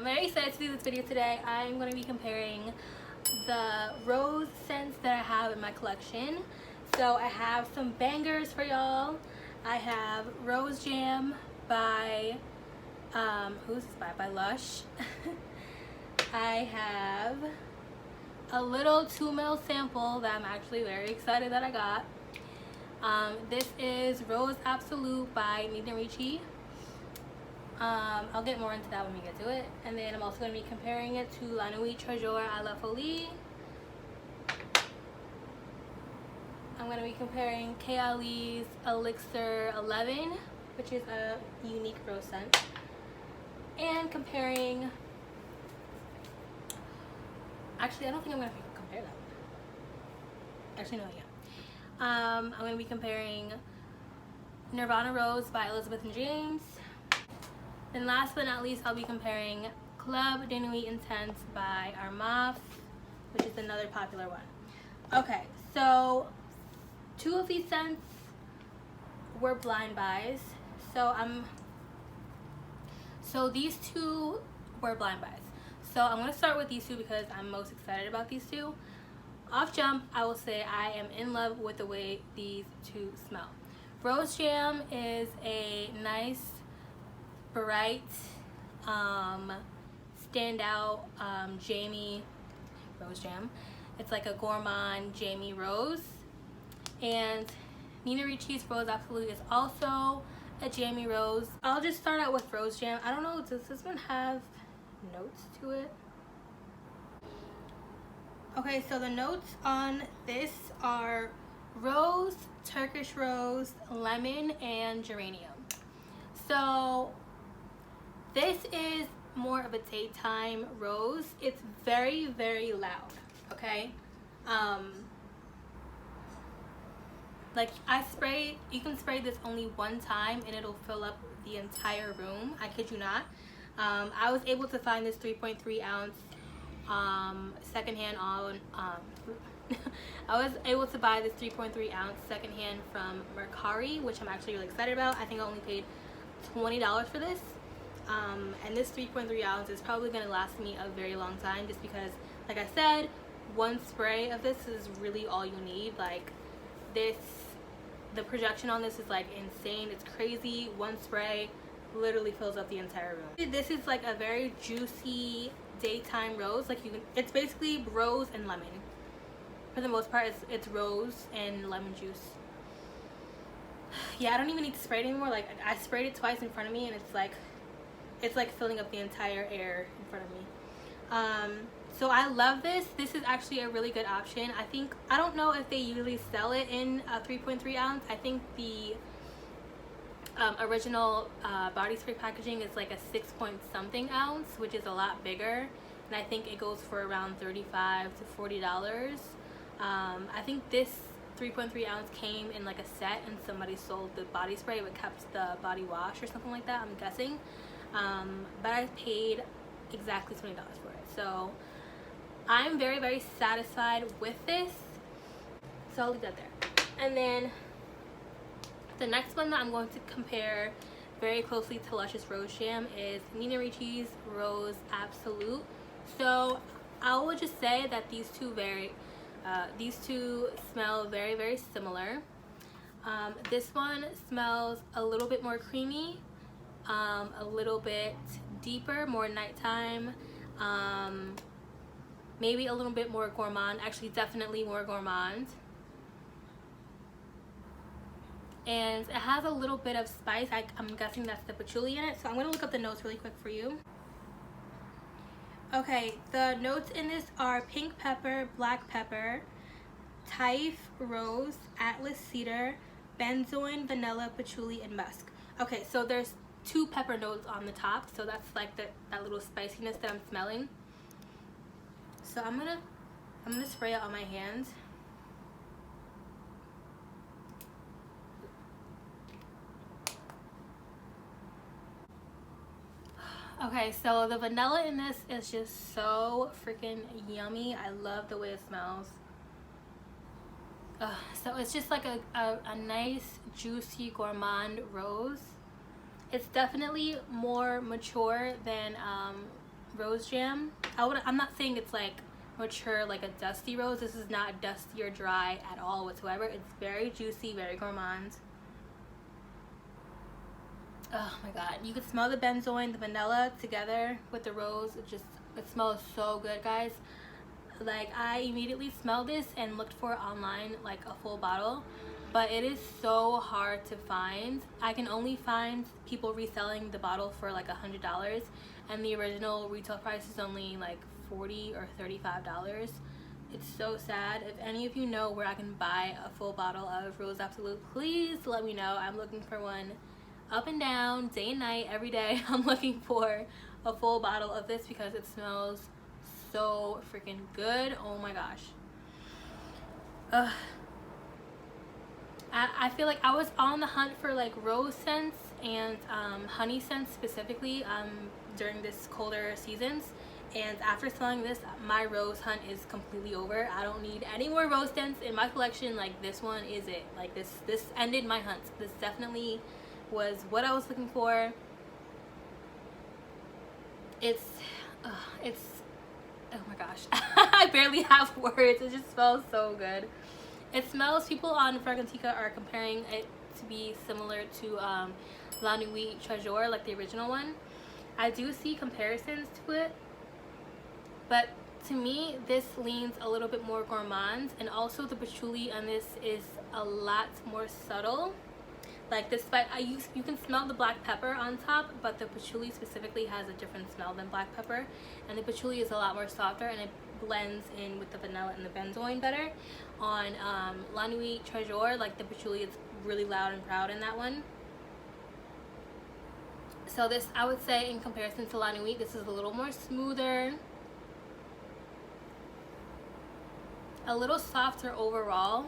I'm very excited to do this video today. I'm going to be comparing the rose scents that I have in my collection. So I have some bangers for y'all. I have Rose Jam by, who's this by? By Lush. I have a little 2 ml sample that I'm actually very excited that I got. This is Rose Absolue by Ricci. I'll get more into that when we get to it. And then I'm also going to be comparing it to Nuit Tresor à la Folie. I'm going to be comparing KAYALI's Elixir 11, which is a unique rose scent. And comparing... Actually, I don't think I'm going to compare that. Actually, no, yeah. I'm going to be comparing Nirvana Rose by Elizabeth and James. Then last but not least, I'll be comparing Club de Nuit Intense by Armaf, which is another popular one. Okay, so 2 of these scents were blind buys. So these 2 were blind buys. So I'm going to start with these 2 because I'm most excited about these 2. Off jump, I will say I am in love with the way these 2 smell. Rose Jam is a nice, bright, standout Jamie Rose Jam. It's like a gourmand Jamie Rose. And Ricci's Rose Absolute is also a Jamie Rose. I'll just start out with Rose Jam. I don't know, does this one have notes to it? Okay, so the notes on this are rose, Turkish rose, lemon, and geranium. So this is more of a daytime rose. It's very, very loud, okay? Like you can spray this only one time and it'll fill up the entire room. I kid you not. I was able to find this 3.3 ounce secondhand on I was able to buy this 3.3 ounce secondhand from Mercari, which I'm actually really excited about. I think I only paid $20 for this. And this 3.3 ounce is probably going to last me a very long time, just because, like I said, one spray of this is really all you need. Like this, the projection on this is like insane. It's crazy. One spray literally fills up the entire room. This is like a very juicy daytime rose. Like it's basically rose and lemon. For the most part, it's rose and lemon juice. Yeah, I don't even need to spray it anymore. Like I sprayed it twice in front of me and it's like filling up the entire air in front of me. So I love this. This is actually a really good option. I don't know if they usually sell it in a 3.3 ounce. I think the original body spray packaging is like a 6 point something ounce, which is a lot bigger, and I think it goes for around $35 to $40. I think this 3.3 ounce came in like a set and somebody sold the body spray but kept the body wash or something like that, I'm guessing. But I paid exactly $20 for it, so I'm very, very satisfied with this. So I'll leave that there. And then the next one that I'm going to compare very closely to Lush's Rose Jam is Ricci's Rose Absolute. So I will just say that these two smell very, very similar. This one smells a little bit more creamy, a little bit deeper, more nighttime, maybe a little bit more gourmand. Actually, definitely more gourmand. And it has a little bit of spice. I'm guessing that's the patchouli in it. So I'm going to look up the notes really quick for you. Okay, the notes in this are pink pepper, black pepper, Taif rose, atlas cedar, benzoin, vanilla, patchouli, and musk. Okay, so there's 2 pepper notes on the top, so that's like that little spiciness that I'm smelling. So I'm gonna spray it on my hands. Okay, so the vanilla in this is just so freaking yummy. I love the way it smells. So it's just like a nice, juicy, gourmand rose. It's definitely more mature than rose jam. I'm not saying it's like mature like a dusty rose. This is not dusty or dry at all whatsoever. It's very juicy, very gourmand. Oh my god, you can smell the benzoin, the vanilla together with the rose. It smells so good, guys. Like, I immediately smelled this and looked for it online, like a full bottle, but it is so hard to find. I can only find people reselling the bottle for like $100, and the original retail price is only like $40 or $35. It's so sad. If any of you know where I can buy a full bottle of Rose Absolute, please let me know. I'm looking for one up and down, day and night, every day. I'm looking for a full bottle of this because it smells so freaking good. Oh my gosh. I feel like I was on the hunt for like rose scents and honey scents specifically during this colder seasons, and after smelling this, my rose hunt is completely over. I don't need any more rose scents in my collection. Like, this one is it. Like, this ended my hunt. This definitely was what I was looking for. It's oh my gosh. I barely have words. It just smells so good. It smells, people on Fragrantica are comparing it to be similar to La Nuit Tresor, like the original one. I do see comparisons to it, but to me this leans a little bit more gourmand, and also the patchouli on this is a lot more subtle. Like this, but you can smell the black pepper on top, but the patchouli specifically has a different smell than black pepper, and the patchouli is a lot more softer, and it blends in with the vanilla and the benzoin better. On La Nuit Tresor, like the patchouli is really loud and proud in that one. So this, I would say, in comparison to La Nuit, this is a little more smoother, a little softer overall,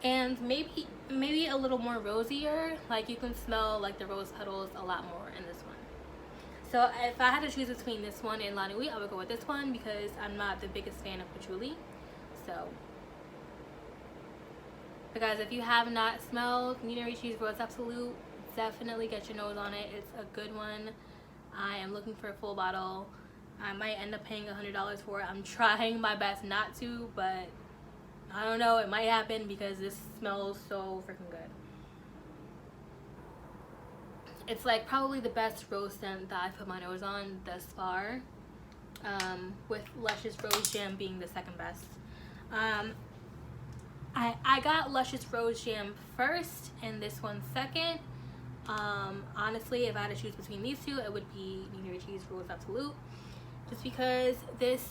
and maybe a little more rosier. Like, you can smell like the rose petals a lot more in this one. So if I had to choose between this one and La Nuit, I would go with this one because I'm not the biggest fan of patchouli. So, but guys, if you have not smelled Ricci's Rose Absolute, definitely get your nose on it. It's a good one. I am looking for a full bottle. I might end up paying $100 for it. I'm trying my best not to, but I don't know, it might happen because this smells so freaking good. It's like probably the best rose scent that I've put my nose on thus far, with Lush's Rose Jam being the second best. I got Lush's Rose Jam first and this one second. Honestly, if I had to choose between these two, it would be Ricci's Rose Absolute, just because this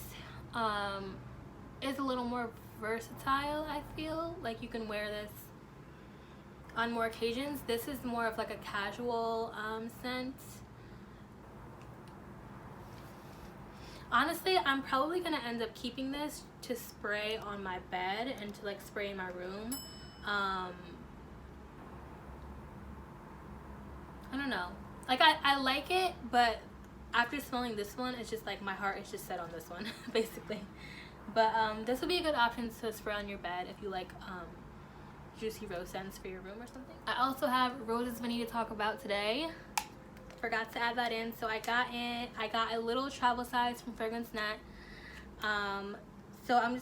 is a little more versatile. I feel like you can wear this on more occasions. This is more of like a casual scent. Honestly, I'm probably gonna end up keeping this to spray on my bed and to like spray in my room. I don't know, like I like it, but after smelling this one, it's just like my heart is just set on this one basically. But this would be a good option to spray on your bed if you like juicy rose scents for your room or something. I also have roses we need to talk about today. Forgot to add that in. So I got a little travel size from Fragrance Net. So I'm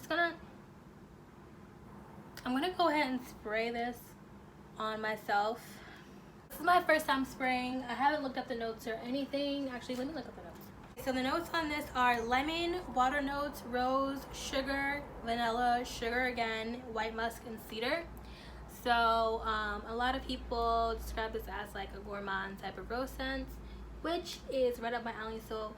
gonna go ahead and spray this on myself. This is my first time spraying. I haven't looked up the notes or anything. Actually, let me look up the notes. So the notes on this are lemon, water notes, rose, sugar, vanilla, sugar again, white musk, and cedar. So a lot of people describe this as like a gourmand type of rose scent, which is right up my alley. So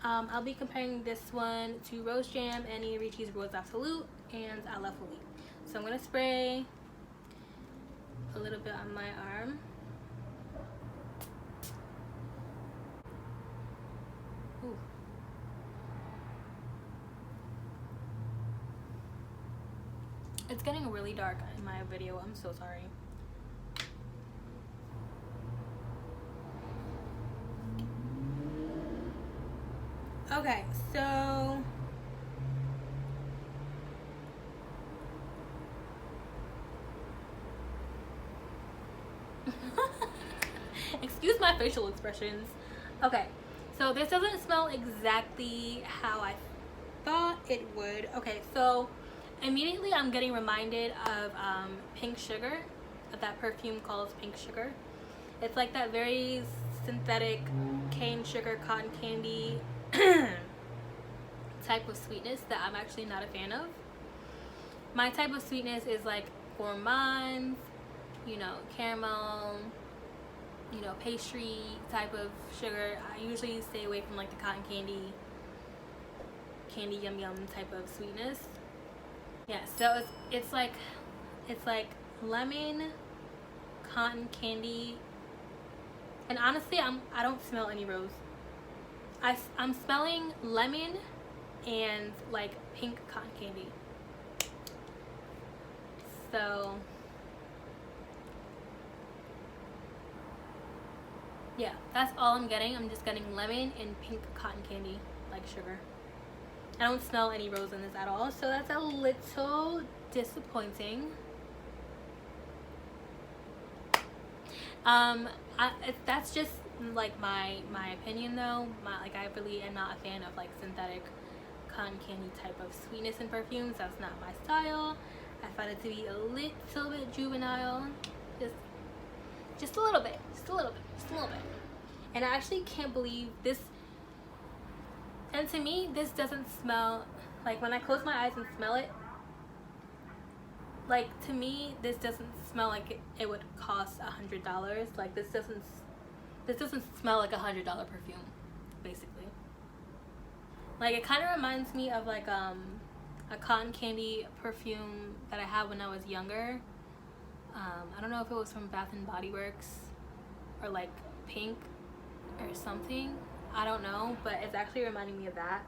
I'll be comparing this one to Rose Jam and Ricci's Rose Absolute and I love Folie. So I'm gonna spray a little bit on my arm. Ooh. It's getting really dark in my video. I'm so sorry. Okay, so Excuse my facial expressions. Okay, so this doesn't smell exactly how I thought it would. Okay, so immediately I'm getting reminded of Pink Sugar, of that perfume called Pink Sugar. It's like that very synthetic cane sugar cotton candy type of sweetness that I'm actually not a fan of. My type of sweetness is like gourmand, you know, caramel, you know, pastry type of sugar. I usually stay away from like the cotton candy yum yum type of sweetness. Yeah, so it's like lemon, cotton candy, and honestly I don't smell any rose. I'm smelling lemon and like pink cotton candy. So yeah, that's all I'm getting. I'm just getting lemon and pink cotton candy, like sugar. I don't smell any rose in this at all, so that's a little disappointing. That's just like my opinion though. I really am not a fan of like synthetic cotton candy type of sweetness in perfumes. That's not my style. I find it to be a little bit juvenile, just a little bit, just a little bit. And I actually can't believe this. And to me, this doesn't smell like, when I close my eyes and smell it, like, to me this doesn't smell like it would cost $100. Like, this doesn't smell like $100 perfume, basically. Like, it kind of reminds me of like a cotton candy perfume that I had when I was younger. I don't know if it was from Bath and Body Works or like Pink or something. I don't know, but it's actually reminding me of that.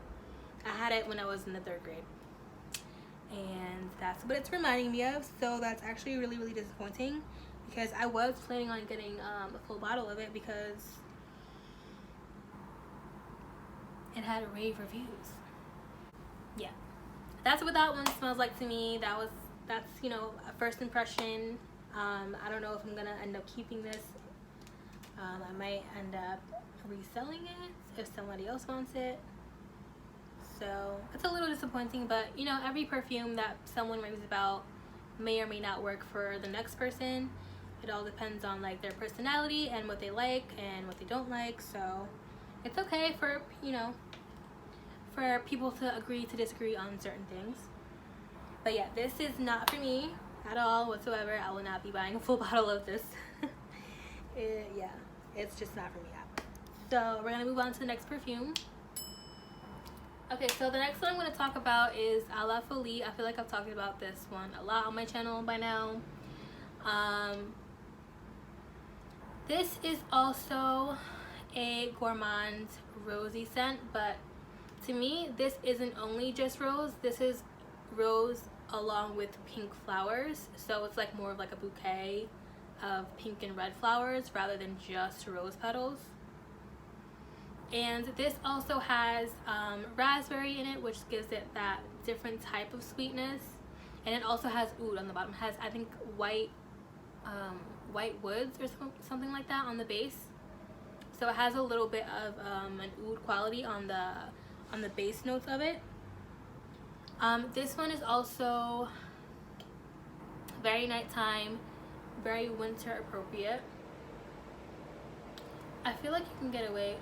I had it when I was in the 3rd grade, and that's what it's reminding me of. So that's actually really, really disappointing, because I was planning on getting a full bottle of it because it had rave reviews. Yeah, that's what that one smells like to me. That's you know, a first impression. I don't know if I'm gonna end up keeping this. I might end up reselling it if somebody else wants it. So it's a little disappointing, but you know, every perfume that someone raves about may or may not work for the next person. It all depends on like their personality and what they like and what they don't like. So it's okay for, you know, for people to agree to disagree on certain things. But yeah, this is not for me at all whatsoever. I will not be buying a full bottle of this. Yeah, it's just not for me. So we're gonna move on to the next perfume. Okay, so the next one I'm gonna talk about is Folie. I feel like I've talked about this one a lot on my channel by now. This is also a gourmand rosy scent, but to me this isn't only just rose. This is rose along with pink flowers, so it's like more of like a bouquet of pink and red flowers rather than just rose petals. And this also has raspberry in it, which gives it that different type of sweetness. And it also has oud on the bottom. It has, I think, white woods or something like that on the base. So it has a little bit of an oud quality on the base notes of it. This one is also very nighttime, very winter appropriate. I feel like you can get away.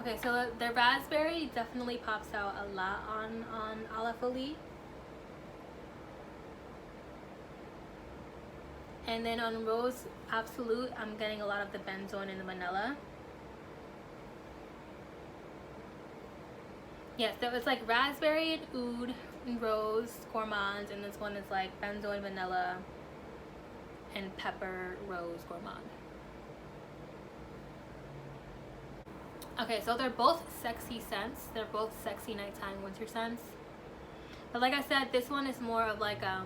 Okay, so the raspberry definitely pops out a lot on Folie. And then on Rose Absolute, I'm getting a lot of the benzoin and the vanilla. Yeah, so it's like raspberry and oud and rose, gourmand, and this one is like benzoin, vanilla, and pepper, rose, gourmand. Okay, so they're both sexy scents. They're both sexy nighttime winter scents. But like I said, this one is more of like a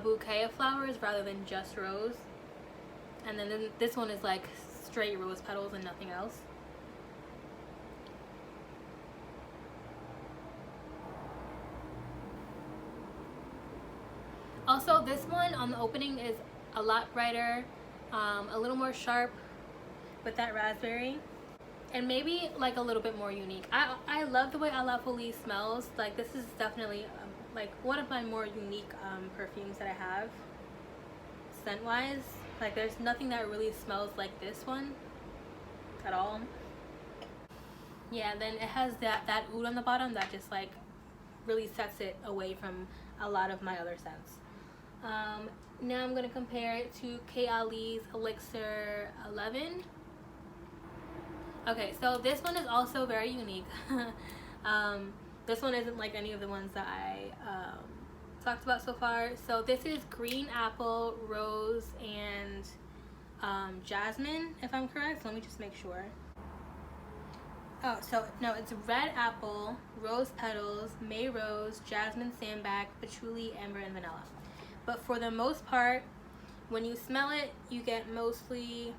bouquet of flowers rather than just rose. And then this one is like straight rose petals and nothing else. Also, this one on the opening is a lot brighter, a little more sharp with that raspberry, and maybe like a little bit more unique. I love the way A La Folie smells. Like, this is definitely like one of my more unique perfumes that I have scent wise. Like, there's nothing that really smells like this one at all. Yeah, then it has that oud on the bottom that just like really sets it away from a lot of my other scents. Now I'm gonna compare it to KAYALI's Elixir 11. Okay, so this one is also very unique. This one isn't like any of the ones that I talked about so far. So this is green apple, rose, and jasmine, if I'm correct. So let me just make sure. Oh, so no, it's red apple, rose petals, May rose, jasmine sandbag, patchouli, amber, and vanilla. But for the most part, when you smell it, you get mostly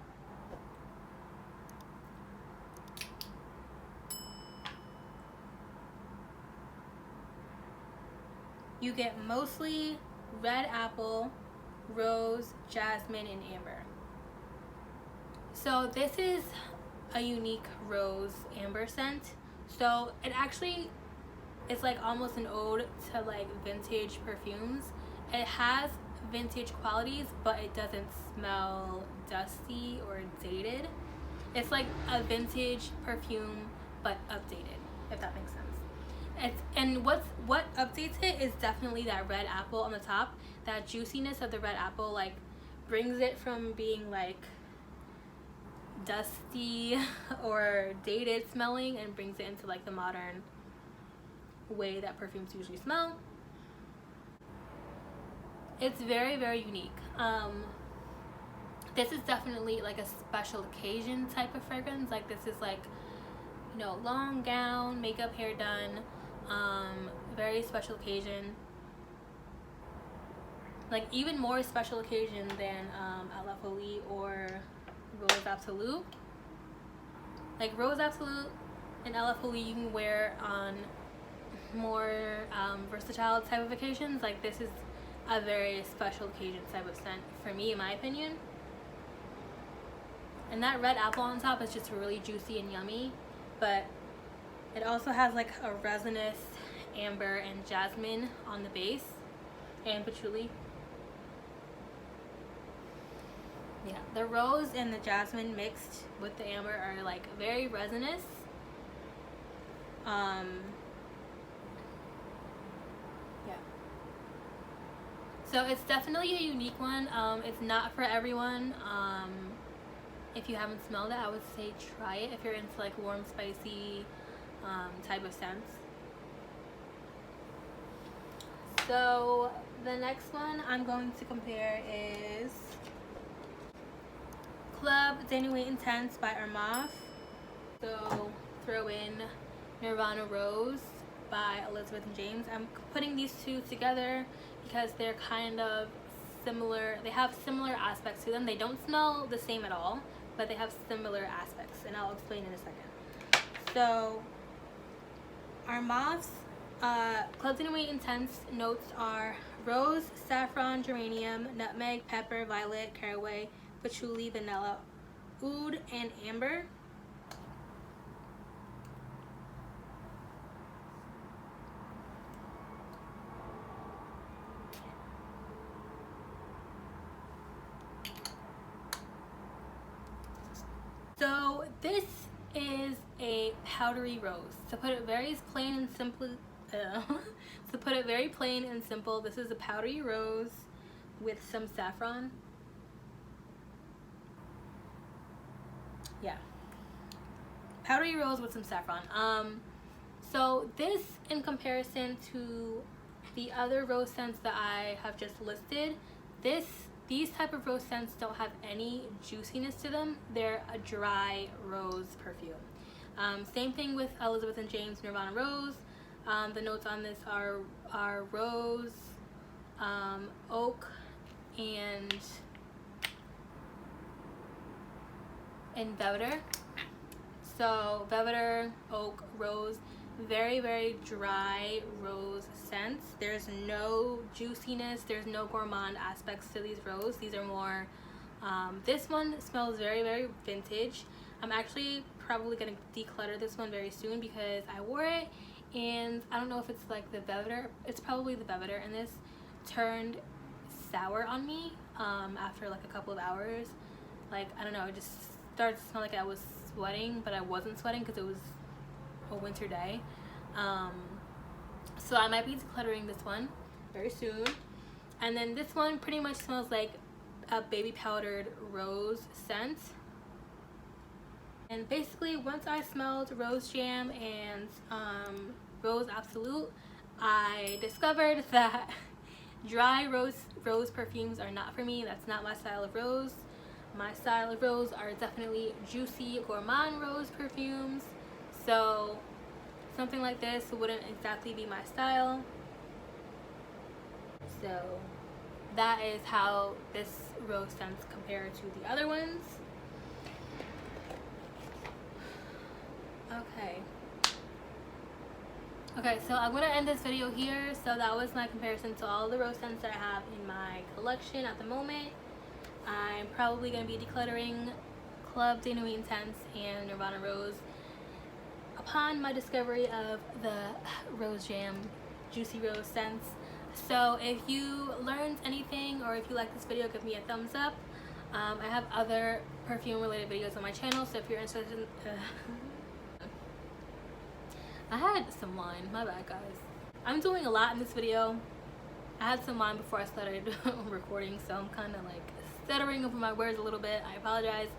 red apple, rose, jasmine, and amber. So this is a unique rose amber scent. So it actually is like almost an ode to like vintage perfumes. It has vintage qualities, but it doesn't smell dusty or dated. It's like a vintage perfume but updated, if that makes sense. And what updates it is definitely that red apple on the top. That juiciness of the red apple like brings it from being like dusty or dated smelling and brings it into like the modern way that perfumes usually smell. It's very, very unique. This is definitely like a special occasion type of fragrance. Like, this is like, you know, long gown, makeup, hair done, very special occasion. Like, even more special occasion than A La Folie or Rose Absolue. Like, Rose Absolue and A La Folie you can wear on more versatile type of occasions. Like, this is a very special occasion type of scent for me, in my opinion. And that red apple on top is just really juicy and yummy, but it also has like a resinous amber and jasmine on the base, and patchouli. Yeah, the rose and the jasmine mixed with the amber are like very resinous. Yeah. So it's definitely a unique one. It's not for everyone. If you haven't smelled it, I would say try it if you're into like warm, spicy type of scents. So the next one I'm going to compare is Club de Nuit Intense by Hermès. So throw in Nirvana Rose by Elizabeth and James. I'm putting these two together because they're kind of similar. They have similar aspects to them. They don't smell the same at all, but they have similar aspects, and I'll explain in a second. So Hermès Club de Nuit Intense notes are rose, saffron, geranium, nutmeg, pepper, violet, caraway, patchouli, vanilla, oud, and amber. So this is a powdery rose. To put it very plain and simple, this is a powdery rose with some saffron. Yeah, powdery rose with some saffron. So this, in comparison to the other rose scents that I have just listed, these type of rose scents don't have any juiciness to them. They're a dry rose perfume. Same thing with Elizabeth and James Nirvana Rose. The notes on this are rose, oak, and in Belvedere. So Belvedere, oak, rose, very, very dry rose scents. There's no juiciness, there's no gourmand aspects to these roses. These are more, this one smells very, very vintage. I'm actually probably going to declutter this one very soon because I wore it and I don't know if it's like the Belvedere, it's probably the Belvedere, and this turned sour on me after like a couple of hours. Like, I don't know, it just started to smell like I was sweating, but I wasn't sweating because it was a winter day. So I might be decluttering this one very soon. And then this one pretty much smells like a baby powdered rose scent. And basically, once I smelled Rose Jam and Rose Absolute, I discovered that dry rose perfumes are not for me. That's not my style of rose. My style of rose are definitely juicy gourmand rose perfumes. So something like this wouldn't exactly be my style. So that is how this rose scents compare to the other ones. Okay, so I'm gonna end this video here. So that was my comparison to all the rose scents that I have in my collection at the moment. I'm probably gonna be decluttering Club de Nuit Intense and Nirvana Rose upon my discovery of the Rose Jam Juicy Rose scents. So if you learned anything or if you like this video, give me a thumbs up. I have other perfume related videos on my channel, so if you're interested in I had some wine, my bad guys. I'm doing a lot in this video. I had some wine before I started recording, so I'm kind of like stuttering over my words a little bit. I apologize.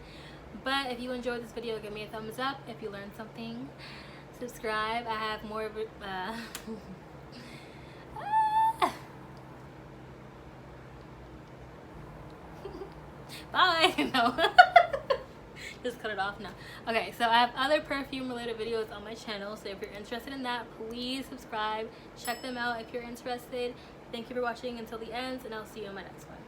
But if you enjoyed this video, give me a thumbs up. If you learned something, subscribe. I have more bye. No. Just cut it off now. Okay, so I have other perfume related videos on my channel, so if you're interested in that, please subscribe. Check them out if you're interested. Thank you for watching until the end, and I'll see you in my next one.